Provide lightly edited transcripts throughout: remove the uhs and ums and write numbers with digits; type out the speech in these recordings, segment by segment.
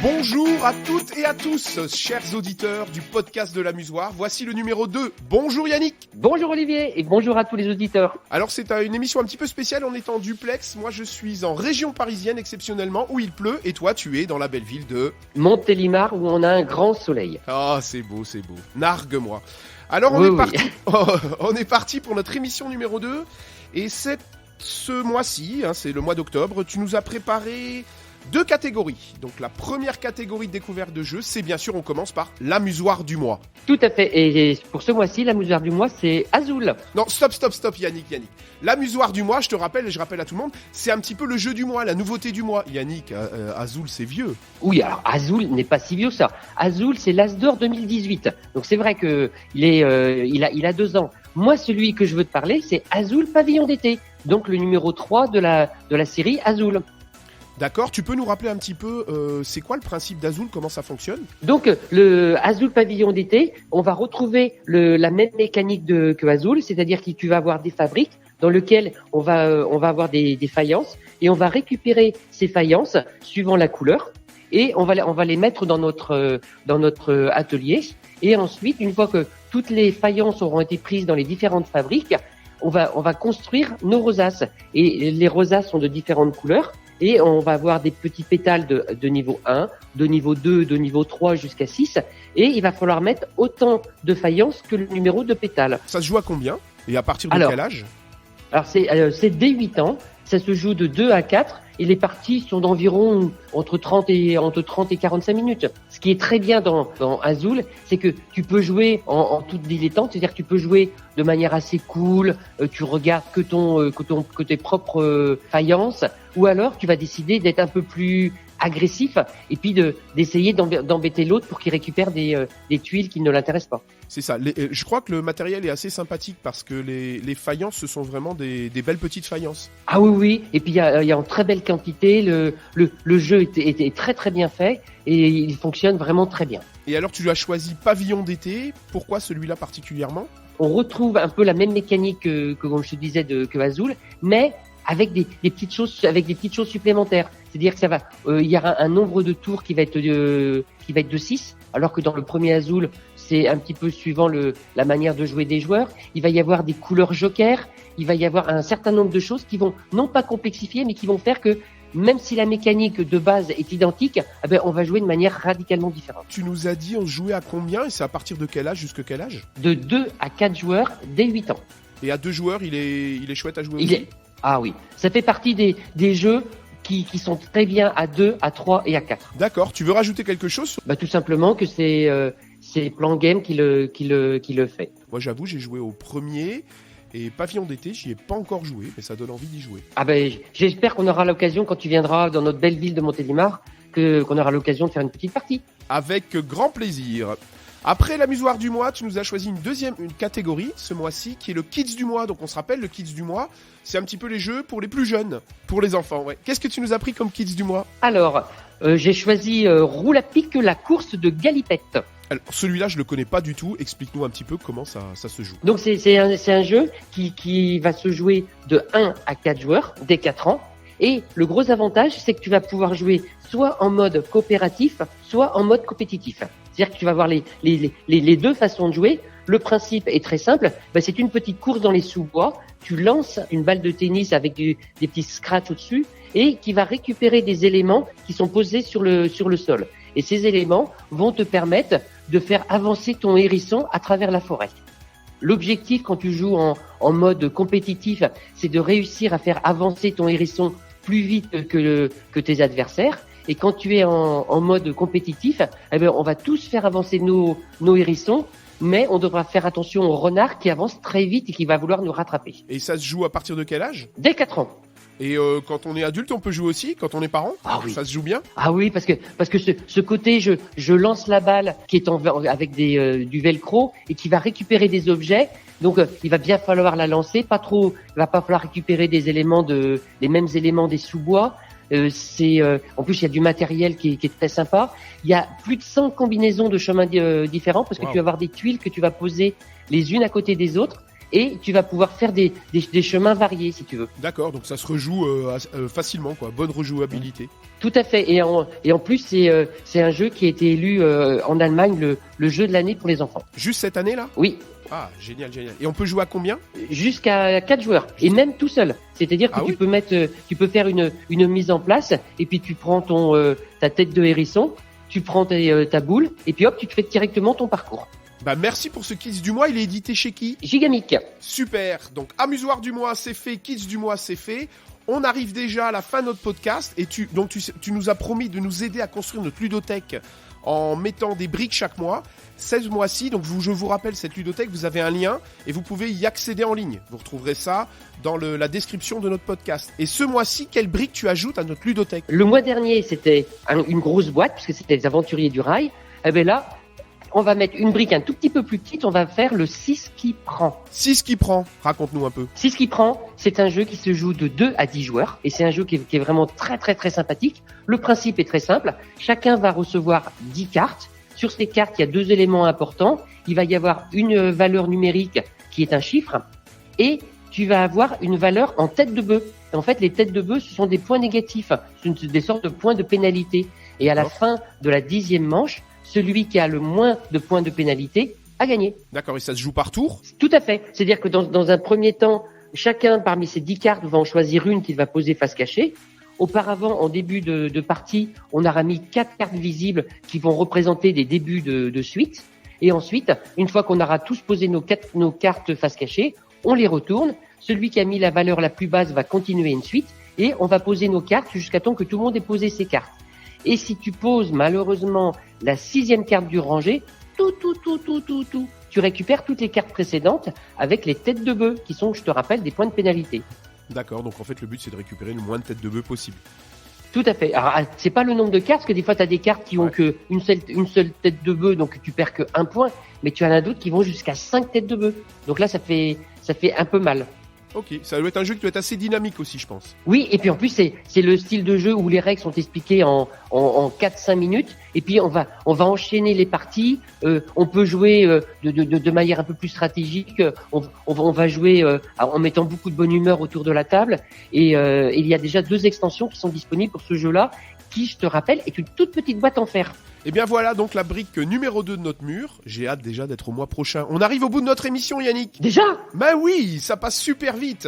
Bonjour à toutes et à tous, chers auditeurs du podcast de l'Amusoir. Voici le numéro 2. Bonjour Yannick. Bonjour Olivier et bonjour à tous les auditeurs. Alors c'est une émission un petit peu spéciale, on est en duplex. Moi je suis en région parisienne exceptionnellement où il pleut et toi tu es dans la belle ville de Montélimar où on a un grand soleil. Ah c'est beau, c'est beau. Nargue-moi. Alors on est parti pour notre émission numéro 2 et ce mois-ci, c'est le mois d'octobre, tu nous as préparé 2 catégories. Donc la première catégorie de découverte de jeux, c'est bien sûr, on commence par l'amusoir du mois. Tout à fait. Et pour ce mois-ci, l'amusoir du mois, c'est Azul. Non, stop, Yannick. L'amusoir du mois, je te rappelle et je rappelle à tout le monde, c'est un petit peu le jeu du mois, la nouveauté du mois. Yannick, Azul, c'est vieux. Oui, alors Azul n'est pas si vieux ça. Azul, c'est l'As d'or 2018. Donc c'est vrai que il a 2 ans. Moi, celui que je veux te parler, c'est Azul Pavillon d'été. Donc le numéro 3 de la série Azul. D'accord, tu peux nous rappeler un petit peu, c'est quoi le principe d'Azul, comment ça fonctionne ? Donc le Azul Pavillon d'été, on va retrouver la même mécanique que Azul, c'est-à-dire que tu vas avoir des fabriques dans lesquelles on va avoir des faïences et on va récupérer ces faïences suivant la couleur et on va les mettre dans notre atelier et ensuite une fois que toutes les faïences auront été prises dans les différentes fabriques, on va construire nos rosaces et les rosaces sont de différentes couleurs. Et on va avoir des petits pétales de niveau 1, de niveau 2, de niveau 3 jusqu'à 6. Et il va falloir mettre autant de faïences que le numéro de pétales. Ça se joue à combien ? Et à partir de quel âge ? Alors c'est dès 8 ans. Ça se joue de 2 à 4. Et les parties sont d'environ entre 30 et 45 minutes. Ce qui est très bien dans Azul, c'est que tu peux jouer en toute dilettante, c'est-à-dire que tu peux jouer de manière assez cool, tu regardes que tes propres faïences, ou alors tu vas décider d'être un peu plus agressif et puis d'essayer d'embêter l'autre pour qu'il récupère des tuiles qui ne l'intéressent pas. C'est ça. Je crois que le matériel est assez sympathique parce que les faïences, ce sont vraiment des belles petites faïences. Ah oui. Et puis il y a en très belle quantité. Le jeu était très très bien fait et il fonctionne vraiment très bien. Et alors tu as choisi Pavillon d'été. Pourquoi celui-là particulièrement ? On retrouve un peu la même mécanique que comme je te disais que Azul, mais avec des petites choses supplémentaires. C'est-à-dire que ça va, il y aura un nombre de tours qui va être de 6, alors que dans le premier Azul, c'est un petit peu suivant la manière de jouer des joueurs. Il va y avoir des couleurs jokers, il va y avoir un certain nombre de choses qui vont non pas complexifier, mais qui vont faire que même si la mécanique de base est identique, on va jouer de manière radicalement différente. Tu nous as dit on jouait à combien et c'est à partir de quel âge jusqu'à quel âge ? De 2 à 4 joueurs dès 8 ans. Et à 2 joueurs, il est chouette à jouer aussi ? Ah oui, ça fait partie des jeux qui sont très bien à 2, à 3 et à 4. D'accord, tu veux rajouter quelque chose ? Tout simplement que c'est Plan Game qui le fait. Moi j'avoue, j'ai joué au premier et Pavillon d'été, j'y ai pas encore joué, mais ça donne envie d'y jouer. J'espère qu'on aura l'occasion quand tu viendras dans notre belle ville de Montélimar, qu'on aura l'occasion de faire une petite partie. Avec grand plaisir. Après l'amusoir du mois, tu nous as choisi une catégorie ce mois-ci qui est le Kids du mois. Donc on se rappelle, le Kids du mois, c'est un petit peu les jeux pour les plus jeunes, pour les enfants. Ouais. Qu'est-ce que tu nous as pris comme Kids du mois ? Alors, j'ai choisi Roule à pic, la course de Galipette. Alors, celui-là, je le connais pas du tout. Explique-nous un petit peu comment ça se joue. Donc c'est un jeu qui va se jouer de 1 à 4 joueurs dès 4 ans. Et le gros avantage, c'est que tu vas pouvoir jouer soit en mode coopératif, soit en mode compétitif. C'est-à-dire que tu vas avoir les deux façons de jouer. Le principe est très simple. C'est une petite course dans les sous-bois. Tu lances une balle de tennis avec des petits scratchs au-dessus et qui va récupérer des éléments qui sont posés sur le sol. Et ces éléments vont te permettre de faire avancer ton hérisson à travers la forêt. L'objectif quand tu joues en mode compétitif, c'est de réussir à faire avancer ton hérisson plus vite que tes adversaires. Et quand tu es en mode compétitif, on va tous faire avancer nos hérissons, mais on devra faire attention au renard qui avance très vite et qui va vouloir nous rattraper. Et ça se joue à partir de quel âge ? Dès 4 ans. Et quand on est adulte, on peut jouer aussi, quand on est parent ? Ah oui. Ça se joue bien ? Ah oui, parce que ce côté, je lance la balle qui est avec du velcro et qui va récupérer des objets. Donc, il va bien falloir la lancer, pas trop. Il va pas falloir récupérer les mêmes éléments des sous-bois. En plus, il y a du matériel qui est très sympa. Il y a plus de 100 combinaisons de chemins différents parce que tu vas avoir des tuiles que tu vas poser les unes à côté des autres. et tu vas pouvoir faire des chemins variés si tu veux. D'accord, donc ça se rejoue facilement, quoi. Bonne rejouabilité. Tout à fait. Et en plus, c'est un jeu qui a été élu en Allemagne le jeu de l'année pour les enfants. Juste cette année-là? Oui. Ah, génial. Et on peut jouer à combien? Jusqu'à 4 joueurs. Et même tout seul. C'est-à-dire que tu peux faire une mise en place, et puis tu prends ta tête de hérisson, tu prends ta boule, et puis hop, tu te fais directement ton parcours. Bah merci pour ce Kids du mois, il est édité chez qui? Gigamic. Super, donc Amusoir du mois c'est fait, Kids du mois c'est fait. On arrive déjà à la fin de notre podcast et tu nous as promis de nous aider à construire notre ludothèque en mettant des briques chaque mois. 16 mois-ci, donc je vous rappelle, cette ludothèque, vous avez un lien et vous pouvez y accéder en ligne. Vous retrouverez ça dans la description de notre podcast. Et ce mois-ci, quelle brique tu ajoutes à notre ludothèque? Le mois dernier, c'était une grosse boîte, puisque c'était les Aventuriers du Rail. Et bien là, on va mettre une brique un tout petit peu plus petite, on va faire le 6 qui prend. 6 qui prend, raconte-nous un peu. 6 qui prend, c'est un jeu qui se joue de 2 à 10 joueurs, et c'est un jeu qui est vraiment très très très sympathique. Le principe est très simple, chacun va recevoir 10 cartes. Sur ces cartes, il y a 2 éléments importants. Il va y avoir une valeur numérique qui est un chiffre, et tu vas avoir une valeur en tête de bœuf. En fait, les têtes de bœuf, ce sont des points négatifs, ce sont des sortes de points de pénalité. Et à la fin de la 10e manche, celui qui a le moins de points de pénalité a gagné. D'accord, et ça se joue par tour? Tout à fait. C'est-à-dire que dans un premier temps, chacun parmi ces 10 cartes va en choisir une qu'il va poser face cachée. Auparavant, en début de partie, on aura mis 4 cartes visibles qui vont représenter des débuts de suite. Et ensuite, une fois qu'on aura tous posé nos cartes face cachée, on les retourne. Celui qui a mis la valeur la plus basse va continuer une suite. Et on va poser nos cartes jusqu'à temps que tout le monde ait posé ses cartes. Et si tu poses malheureusement la 6e carte du rangé, tu récupères toutes les cartes précédentes avec les têtes de bœuf qui sont, je te rappelle, des points de pénalité. D'accord, donc en fait le but c'est de récupérer le moins de têtes de bœuf possible. Tout à fait. Alors c'est pas le nombre de cartes, parce que des fois tu as des cartes qui ont que une seule tête de bœuf, donc tu perds que 1 point, mais tu en as d'autres qui vont jusqu'à 5 têtes de bœuf. Donc là ça fait un peu mal. Ok, ça doit être un jeu qui doit être assez dynamique aussi, je pense. Oui, et puis en plus c'est le style de jeu où les règles sont expliquées en 4-5 minutes, et puis on va enchaîner les parties. On peut jouer de manière un peu plus stratégique. On va jouer en mettant beaucoup de bonne humeur autour de la table. Et il y a déjà 2 extensions qui sont disponibles pour ce jeu-là, qui, je te rappelle, est une toute petite boîte en fer. Et bien voilà donc la brique numéro 2 de notre mur. J'ai hâte déjà d'être au mois prochain. On arrive au bout de notre émission, Yannick. Déjà? Bah oui, ça passe super vite.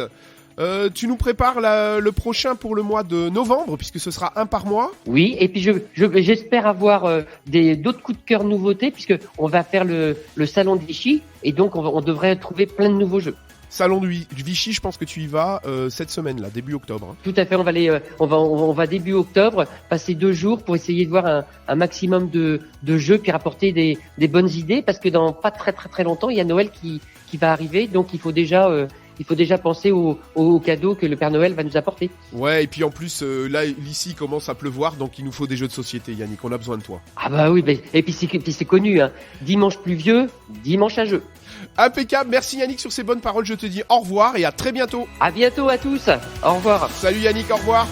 Tu nous prépares le prochain pour le mois de novembre, puisque ce sera un par mois. Oui, et puis j'espère avoir d'autres coups de cœur nouveautés, puisque on va faire le salon de Vichy, et donc on devrait trouver plein de nouveaux jeux. Salon du Vichy, je pense que tu y vas cette semaine-là, début octobre. Hein. Tout à fait, on va début octobre, passer 2 jours pour essayer de voir un maximum de jeux, puis rapporter des bonnes idées, parce que dans pas très très très longtemps, il y a Noël qui va arriver, donc il faut déjà penser aux cadeaux que le Père Noël va nous apporter. Ouais, et puis en plus, là, ici, il commence à pleuvoir, donc il nous faut des jeux de société, Yannick, on a besoin de toi. Ah bah oui, et puis c'est connu, hein. Dimanche pluvieux, dimanche à jeu. Impeccable, merci Yannick sur ces bonnes paroles, je te dis au revoir et à très bientôt. À bientôt à tous, au revoir. Salut Yannick, au revoir.